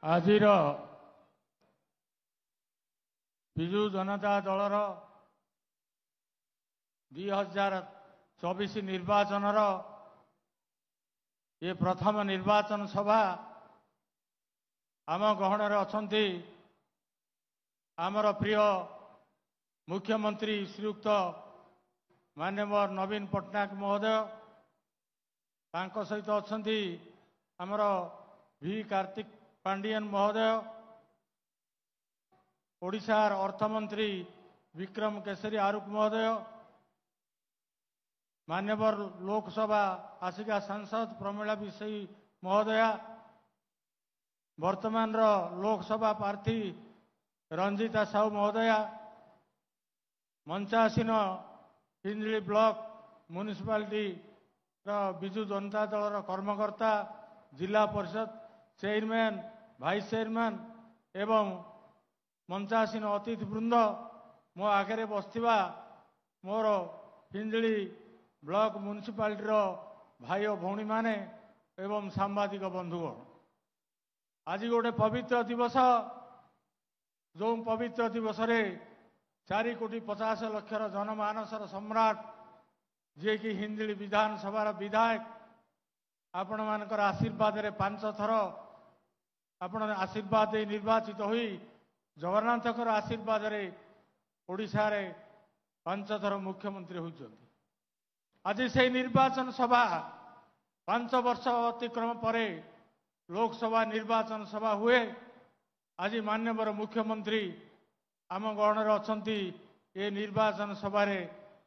ଆଜିର ବିଜୁ ଜନତା ଦଳର 2024 ନିର୍ବାଚନର ଏ ପ୍ରଥମ ନିର୍ବାଚନ ସଭା ଆମ ଗହଣରେ ଅଛନ୍ତି ଆମର ପ୍ରିୟ ମୁଖ୍ୟମନ୍ତ୍ରୀ ଶ୍ରୀଯୁକ୍ତ ମାନ୍ୟବର ନବୀନ ପଟ୍ଟନାୟକ ମହୋଦୟ। ତାଙ୍କ ସହିତ ଅଛନ୍ତି ଆମର ଭି କାର୍ତ୍ତିକ ପାଣ୍ଡିଆନ ମହୋଦୟ, ଓଡ଼ିଶାର ଅର୍ଥମନ୍ତ୍ରୀ ବିକ୍ରମ କେଶରୀ ଆରୁଖ ମହୋଦୟ, मान्यवर लोकसभा आसिका सांसद प्रमिला विषयी महोदया, वर्तमान लोकसभा प्रार्थी रंजिता साहू महोदया, मंचासीन हिंजली ब्लॉक म्युनिसिपालिटी बिजु जनता दल कर्मकर्ता, जिला परिषद चेयरमैन, भाइस चेयरमैन एवं मंचासीन अतिथि वृंद, मो आगे बसवा मोर हिंजली ब्लॉक म्युनिसिपालिटी भाई और भौणी माने एवं सांबादिक बंधुगण, आज गोटे पवित्र दिवस, जो पवित्र दिवस रे 4,50,00,000 जनमानसर सम्राट जे कि हिंजली विधानसभा विधायक आपण मानकर आशीर्वाद रे 5 थर आपण आशीर्वाद निर्वाचित हुई जगन्नाथ आशीर्वाद रे ओडिशा रे 5 थर मुख्यमंत्री होइछथि। आज से निर्वाचन सभा 5 वर्ष अतिक्रम पर लोकसभा निर्वाचन सभा हुए। आज माननीय मुख्यमंत्री आम गणर अछंती ये निर्वाचन सभा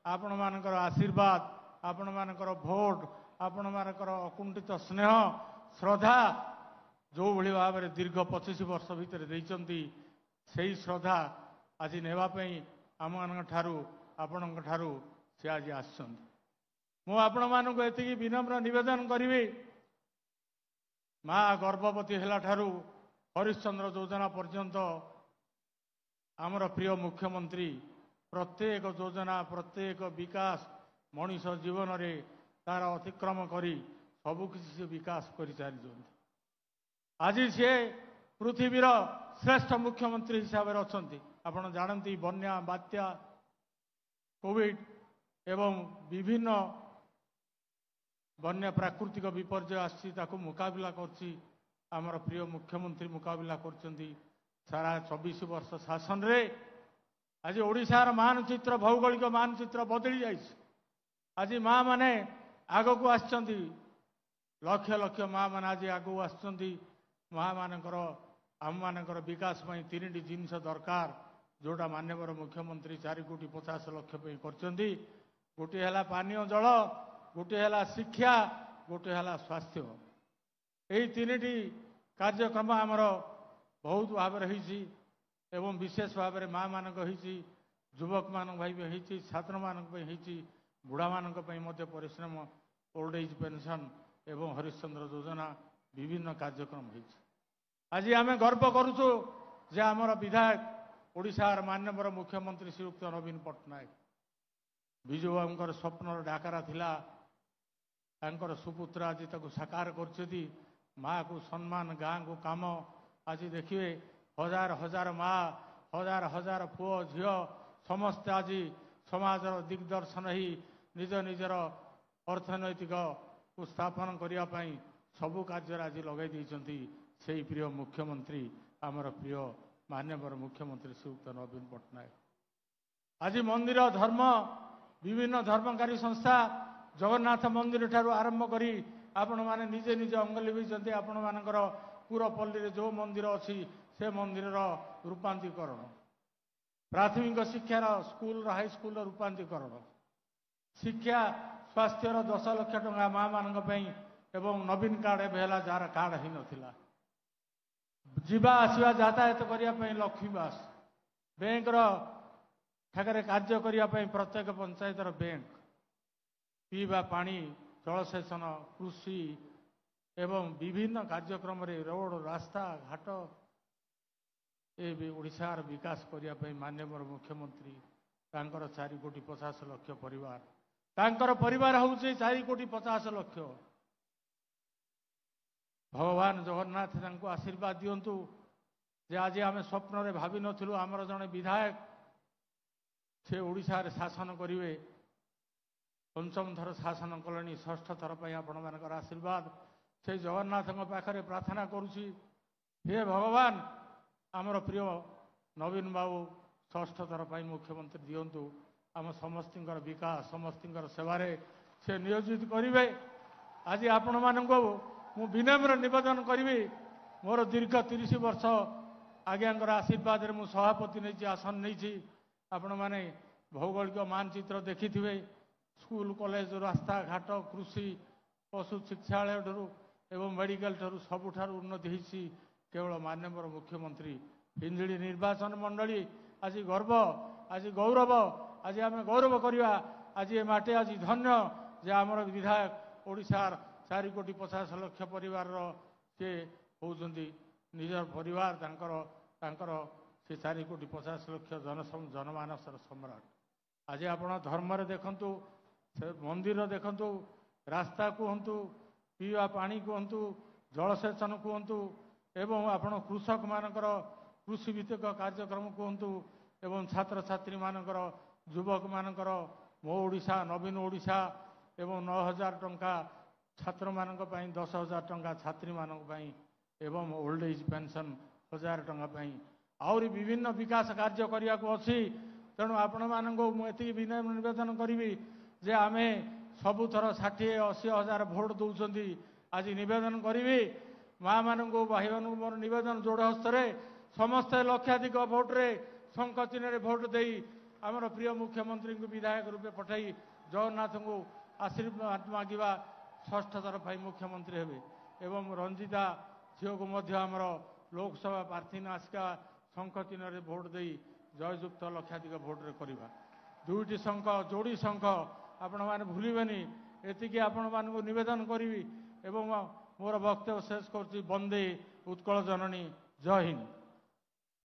आपण मानकर आशीर्वाद, आपण मानकर भोट, आपण मानकर अकुंठित स्नेह श्रद्धा जो भली भाव में दीर्घ 25 वर्ष भितर देइचंती सेही श्रद्धा आज नेवाई आम मान ठारू आपण ठारू से आज आसछंती। मु आपण मानक एति विनम्र निवेदन करी, माँ गर्भवती हेला ठारू हरिश्चंद्र योजना पर्यंत आमर प्रिय मुख्यमंत्री प्रत्येक योजना प्रत्येक विकास मनीष जीवन रे तार अतिक्रम करी सबकिछि से विकास कर चली। आज सी पृथ्वीर श्रेष्ठ मुख्यमंत्री हिसाब से अच्छा आपड़ जानती बन्या बात्या कोविड एवं विभिन्न बन्या प्राकृतिक विपर्यय आसी मुकाबला करछि आमर प्रिय मुख्यमंत्री मुकाबला करछंती। सारा 24 वर्ष शासन रे आज ओडिशार मानचित्र भौगोलिक मानचित्र बदली जाइछ। आज माँ माने आगो को आछंती, लक्ष लक्ष माँ माने आज आगो आछंती। माँ मानकर आम मानकर विकास पई 3टी जिनिस दरकार जोटा माननीय मुख्यमंत्री 4,50,00,000 पे करछंती। गोटे हला पानीय जल, गोटे हला शिक्षा, गोटे हला स्वास्थ्य। यही 3टी कार्यक्रम आमर बहुत भाव रही एवं विशेष भाव में माँ मानक होती, युवक मान भाई होती, छात्र मानक होती, बुढ़ा मानक परिश्रम ओल्ड एज पेंशन एवं हरिश्चंद्र योजना विभिन्न कार्यक्रम होती। आज आम गर्व करुचु जे आमर विधायक ओडिशार माननीय मुख्यमंत्री श्रीयुक्त नवीन पट्टनायक विजु बाबूर स्वप्न डाकरा थिला, तांकर सुपुत्र आज ताको साकार करछथि। माँ को सम्मान, गाँ को काम। आज देखिए हजार हजार माँ, हजार हजार पुओ झील समस्त आज समाज दिग्दर्शन ही निज निजर अर्थनैतिक को स्थापन करने सबू कार्य आज लगे से प्रिय मुख्यमंत्री आमर प्रिय मान्यवर मुख्यमंत्री श्रीयुक्त नवीन पट्टनायक। आज मंदिर धर्म विभिन्न धर्मकारी संस्था जगन्नाथ मंदिर ठारू आरंभ करी आपण माने निजे निजे अंग लिभिचंती। आपण मानकर पुरपल्ली जो मंदिर अच्छी से मंदिर रूपांतरीकरण, प्राथमिक शिक्षार स्कूल हाई स्कूल रूपांतरीकरण, शिक्षा स्वास्थ्य 10 लाख टंका माँ मान एवं नवीन कार्ड एवं जार कार्ड ही नथिला, जीवा आसवा यातायात करने लक्ष्मी बास, बैंक ठाकरे कार्य करने प्रत्येक पंचायतर बैंक, पीवा पानी, जलसेचन, कृषि एवं विभिन्न कार्यक्रम रे रोड रास्ता घाट ओडिशार विकास करने माननीय मुख्यमंत्री तांकर 4,50,00,000 परिवार, तांकर परिवार हूँ 4,50,00,000। भगवान जगन्नाथ तांको आशीर्वाद दियंतु जे आज आम स्वप्न रे भावी नथिलु आमर जने विधायक से ओडिशा रे शासन करिवे पंचम थर शासन कलनी षष्ठ थर पर आपण मानकर आशीर्वाद से जगन्नाथ पाखरे प्रार्थना करुछि हे भगवान आमर प्रिय नवीन बाबू षष्ठ थर पर मुख्यमंत्री दियंतु आम समस्तिंकर विकास समस्तिंकर सेवारे से नियोजित करिवे आज आपण माननको मु विनम्र निवेदन करी मोर दीर्घ 30 वर्ष आज्ञांकर आशीर्वाद रे मु सभापति नहीं आसन नहीं आपण माने भौगोलिक मानचित्र देखिथिबे स्कूल कॉलेज रास्ता घाट कृषि पशु चिकित्सालय ठू एवं मेडिकल ठू सबुठार उन्नति होती केवल माननीय मुख्यमंत्री हिंजिड़ी निर्वाचन मंडली आज गर्व आज गौरव आज आम गौरव करवा आज ये माटे आज धन्य जे आमर विधायक ओडिशार 4 कोटी 50 लाख परिवार सी होती निजर परिवार से 4 कोटी 50 लाख जनमानसर सम्राट आज आप धर्म देखु से मंदिर देखु रास्ता कहतु पीवा पानी कहतु जलसेचन कहतु एवं आपण कृषक मानकर कृषि भित्तिक कार्यक्रम कहतु एवं छात्र छात्री मानकर युवक मानकर मो ओडिशा नवीन ओडिशा एवं 9,000 टंका छात्र मानक 10,000 टंका छात्री मानक एवं ओल्ड एज पेंशन 1,000 टंका आउरी विभिन्न विकास कार्य करने को अच्छी तेणु आपण मानक मुझे विनम्र निवेदन करी जे आमे सबुथर 60-80 हजार भोट दौरान आज निवेदन करी माँ मान भाई मान मोर निवेदन जोड़ हस्तरे समस्ते लक्षाधिक भोट्रे शंख चिन्ह भोट दे आमर प्रिय मुख्यमंत्री को विधायक रूपे पठाई जगन्नाथ को आशीर्वाद मागिबा षष्ठ थर पर मुख्यमंत्री हेबे एवं रंजिता झील को आमर लोकसभा प्रार्थी नासिका शंख चिन्ह भोट दे जययुक्त लक्षाधिक भोट्रे करवा 2टी शंख जोड़ी शंख आपण मैंने भूलबेनि एतिकी आपण मानक निवेदन करी एवं मोर वक्तव्य शेष कर वंदे उत्कल जननी जय हिंद।